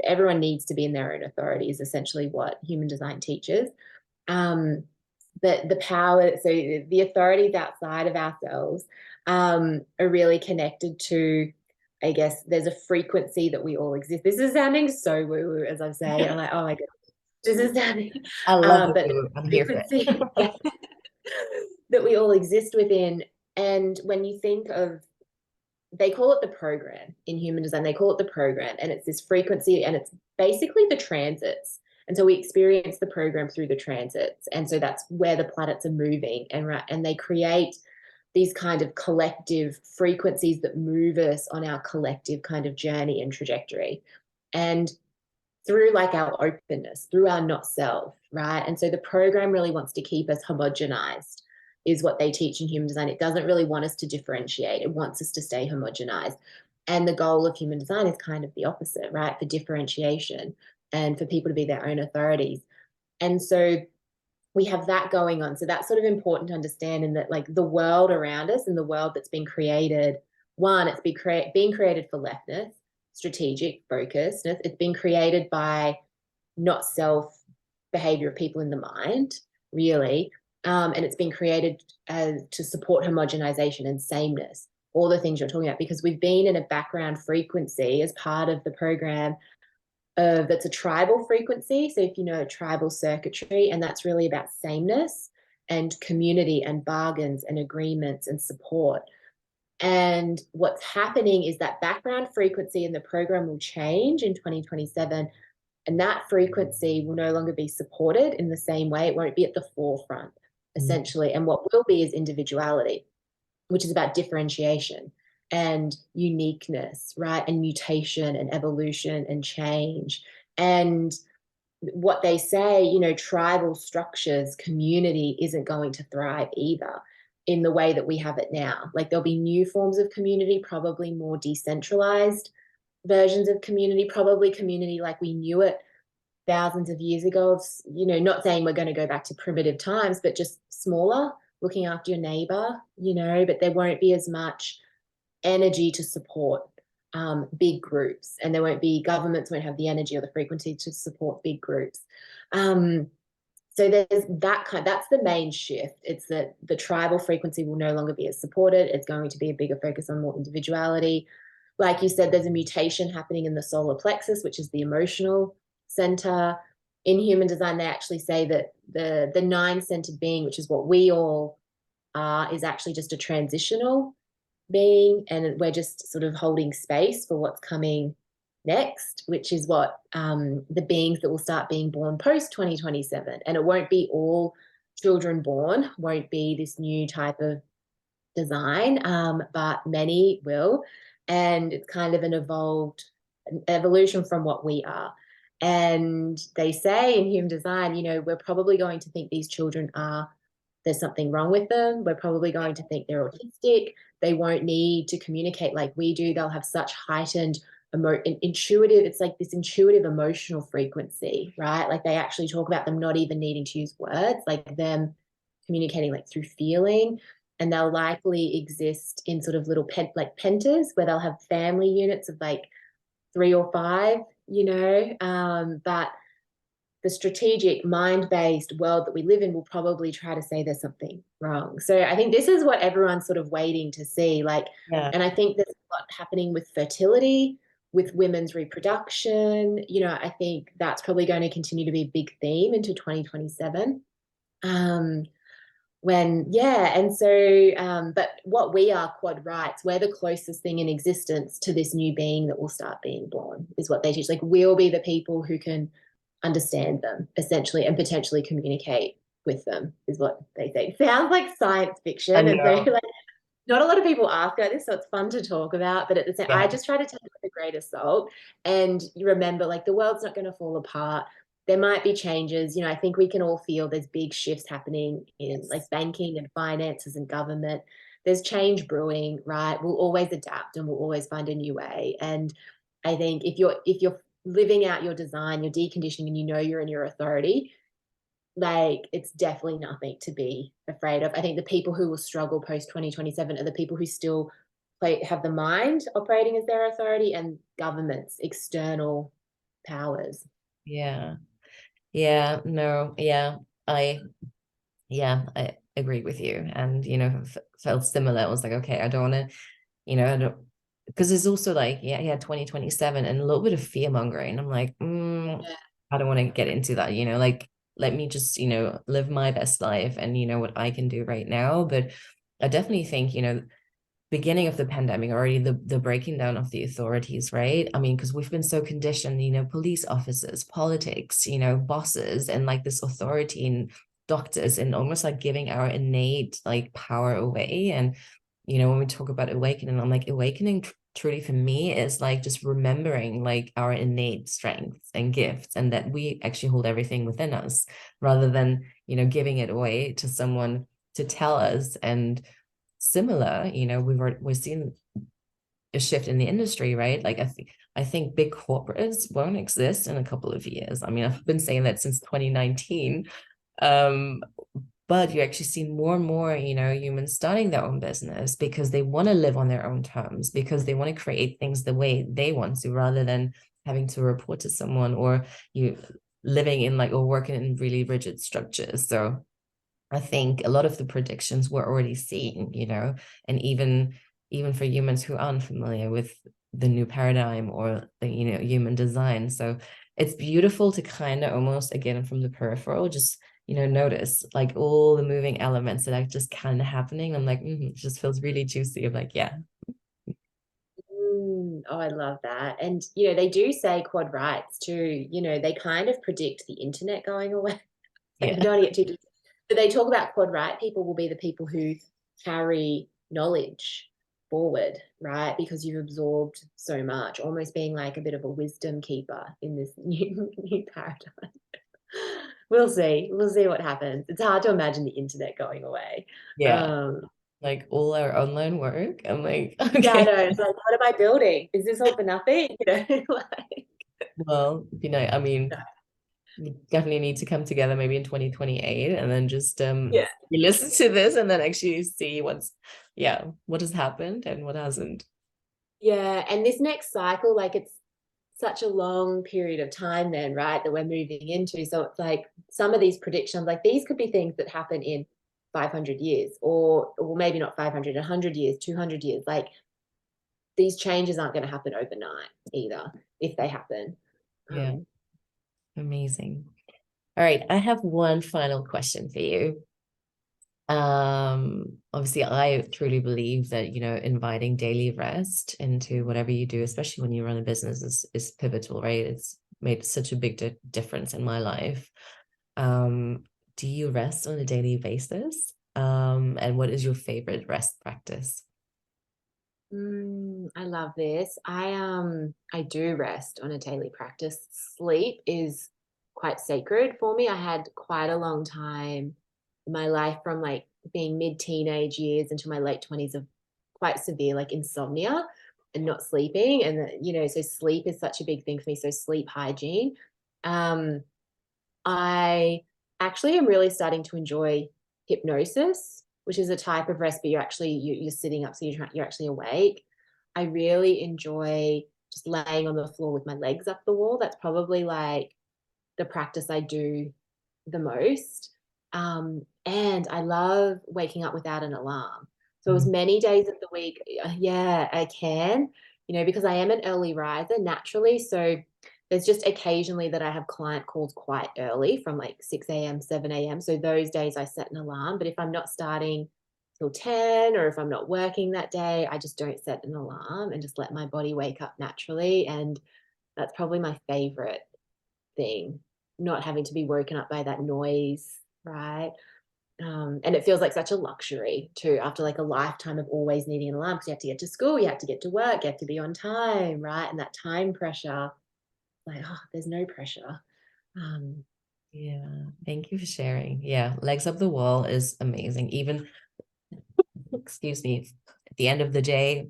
everyone needs to be in their own authority, is essentially what human design teaches. Um, the power, so the authorities outside of ourselves are really connected to, I guess, there's a frequency that we all exist. This is sounding so woo-woo as I'm saying. I'm like, oh my God, this is sounding, I love but it. I'm here for frequency, it. yeah, that we all exist within. And when you think of, they call it the program in human design, they call it the program, and it's this frequency, and it's basically the transits. And so we experience the program through the transits. And so that's where the planets are moving, and they create these kind of collective frequencies that move us on our collective kind of journey and trajectory. And through like our openness, through our not self, right? And so the program really wants to keep us homogenized, is what they teach in human design. It doesn't really want us to differentiate, it wants us to stay homogenized. And the goal of human design is kind of the opposite, right? For differentiation and for people to be their own authorities. And so we have that going on. So that's sort of important to understand, in that, like, the world around us and the world that's been created, one, it's being created for leftness, strategic focusedness. It's been created by not self behavior of people in the mind, really. And it's been created to support homogenization and sameness, all the things you're talking about, because we've been in a background frequency as part of the program that's a tribal frequency. So if you know tribal circuitry, and that's really about sameness and community and bargains and agreements and support. And what's happening is that background frequency in the program will change in 2027, and that frequency will no longer be supported in the same way. It won't be at the forefront, essentially. And what will be is individuality, which is about differentiation and uniqueness, right? And mutation and evolution and change. And what they say, tribal structures, community isn't going to thrive either in the way that we have it now. Like, there'll be new forms of community, probably more decentralized versions of community, probably community like we knew it thousands of years ago, not saying we're going to go back to primitive times, but just smaller, looking after your neighbor, but there won't be as much energy to support big groups, and there won't be, governments won't have the energy or the frequency to support big groups. So there's that's the main shift. It's that the tribal frequency will no longer be as supported. It's going to be a bigger focus on more individuality. Like you said, there's a mutation happening in the solar plexus, which is the emotional center. In human design, they actually say that the nine-centered being, which is what we all are, is actually just a transitional being, and we're just sort of holding space for what's coming next, which is what the beings that will start being born post 2027. And it won't be all children born, won't be this new type of design, but many will. And it's kind of an evolution from what we are. And they say in human design, we're probably going to think these children are, there's something wrong with them. We're probably going to think they're autistic. They won't need to communicate like we do. They'll have such heightened intuitive, it's like this intuitive emotional frequency, right? Like, they actually talk about them not even needing to use words, like them communicating like through feeling. And they'll likely exist in sort of little pentas, where they'll have family units of like 3 or 5, but the strategic mind-based world that we live in will probably try to say there's something wrong. So I think this is what everyone's sort of waiting to see. Like, Yeah. and I think there's a lot happening with fertility, with women's reproduction. I think that's probably going to continue to be a big theme into 2027. And so, but what we are, quad rights, we're the closest thing in existence to this new being that will start being born, is what they teach. Like, we'll be the people who can understand them, essentially, and potentially communicate with them, is what they say. Sounds like science I fiction. And so, know. like, not a lot of people ask about this, so it's fun to talk about. But at the same, I Yeah. just try to take it with a grain of salt. And you remember, like, the world's not going to fall apart. There might be changes. I think we can all feel there's big shifts happening in Yes. like banking and finances and government. There's change brewing, right? We'll always adapt and we'll always find a new way. And I think if you're living out your design, your deconditioning, and you're in your authority, like, it's definitely nothing to be afraid of. I think the people who will struggle post 2027 are the people who still have the mind operating as their authority, and governments, external powers. Yeah. Yeah. No. Yeah. I Yeah, I agree with you. And, felt similar. It was like, okay, I don't want to, I don't, because it's also like, yeah, 2027 and a little bit of fear mongering. I'm like, Yeah. I don't want to get into that, like, let me just, live my best life and, what I can do right now. But I definitely think, beginning of the pandemic already, the breaking down of the authorities, right? I mean, because we've been so conditioned, police officers, politics, bosses, and like this authority and doctors, and almost like giving our innate like power away. And when we talk about awakening, I'm like, awakening truly for me is like just remembering like our innate strengths and gifts, and that we actually hold everything within us, rather than giving it away to someone to tell us. And similar, we're seeing a shift in the industry, right? Like I think big corporates won't exist in a couple of years. I mean, I've been saying that since 2019. Um, but you actually see more and more, humans starting their own business because they want to live on their own terms, because they want to create things the way they want to, rather than having to report to someone, or you living in like or working in really rigid structures. So I think a lot of the predictions we're already seeing, and even for humans who aren't familiar with the new paradigm or the, human design. So it's beautiful to kind of almost, again, from the peripheral, just, notice like all the moving elements that are just kind of happening. I'm like, it just feels really juicy. I'm like, yeah, Oh, I love that. And, they do say quad rights too. They kind of predict the internet going away. Like, yeah, I don't want to get too deep, but they talk about quad right people will be the people who carry knowledge forward, right? Because you've absorbed so much, almost being like a bit of a wisdom keeper in this new paradigm. We'll see. We'll see what happens. It's hard to imagine the internet going away. yeah, Um, like all our online work. I'm like, yeah, I okay. know. It's like, what am I building? Is this all for nothing? Like, Well, I mean, we definitely need to come together maybe in 2028 and then just yeah. we listen to this and then actually see what has happened and what hasn't. Yeah. And this next cycle, like it's such a long period of time then, right, that we're moving into. So it's like some of these predictions, like these could be things that happen in 500 years or maybe not 500, 100 years, 200 years. Like these changes aren't going to happen overnight either, if they happen. Yeah, Um, amazing. All right, I have one final question for you. Obviously, I truly believe that, inviting daily rest into whatever you do, especially when you run a business, is pivotal, right? It's made such a big difference in my life. Um, do you rest on a daily basis? And what is your favorite rest practice? I love this. I do rest on a daily practice. Sleep is quite sacred for me. I had quite a long time in my life from like being mid-teenage years into my late 20s of quite severe like insomnia and not sleeping. And so sleep is such a big thing for me. So sleep hygiene. Um, I actually am really starting to enjoy hypnosis, which is a type of rest, but you're sitting up, so you're actually awake. I really enjoy just laying on the floor with my legs up the wall. That's probably like the practice I do the most. And I love waking up without an alarm. So as Mm, many days of the week, yeah, I can, because I am an early riser naturally. So there's just occasionally that I have client calls quite early from like 6 a.m., 7 a.m. So those days I set an alarm. But if I'm not starting till 10 or if I'm not working that day, I just don't set an alarm and just let my body wake up naturally. And that's probably my favorite thing, not having to be woken up by that noise, right? And it feels like such a luxury too, after like a lifetime of always needing an alarm because you have to get to school, you have to get to work, you have to be on time, right? And that time pressure, like, oh, there's no pressure. Um, yeah, thank you for sharing. Yeah, legs up the wall is amazing. Even, excuse me, at the end of the day,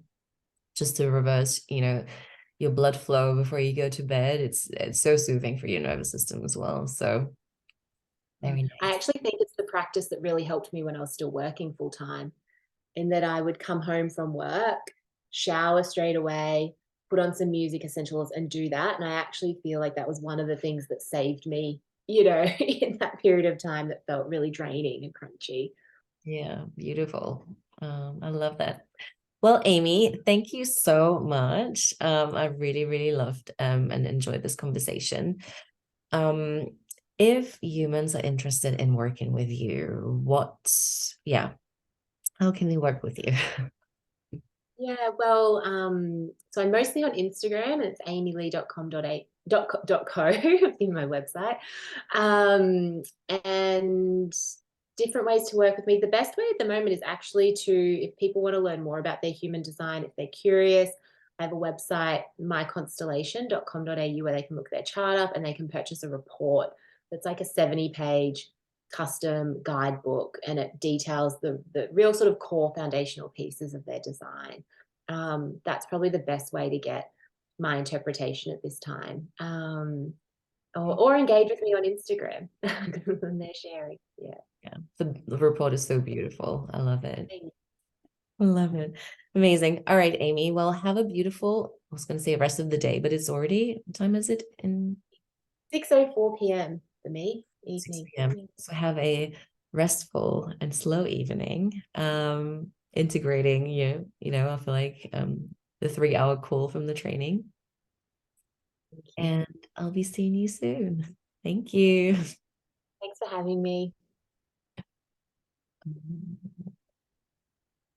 just to reverse, your blood flow before you go to bed. It's so soothing for your nervous system as well. So very I nice. actually think it's the practice that really helped me when I was still working full time, in that I would come home from work, shower straight away, put on some music essentials and do that. And I actually feel like that was one of the things that saved me in that period of time that felt really draining and crunchy. Yeah, beautiful. I love that. Well, Amy, thank you so much. I really, really loved and enjoyed this conversation. Um, if humans are interested in working with you, yeah, how can they work with you? Yeah, well, so I'm mostly on Instagram and it's amylee.com.co in my website. And different ways to work with me. The best way at the moment is actually if people want to learn more about their human design, if they're curious, I have a website, myconstellation.com.au, where they can look their chart up and they can purchase a report that's like a 70-page custom guidebook, and it details the real sort of core foundational pieces of their design. That's probably the best way to get my interpretation at this time. Or engage with me on Instagram when they're sharing. Yeah. Yeah, the report is so beautiful. I love it. I love it. Amazing. All right, Amy. Well, have a beautiful, I was going to say rest of the day, but it's already, what time is it? In 6:04 p.m. for me, 6 evening. p.m. So have a restful and slow evening. Integrating I feel like the 3 hour call from the training. Thank you. And I'll be seeing you soon. Thank you. Thanks for having me.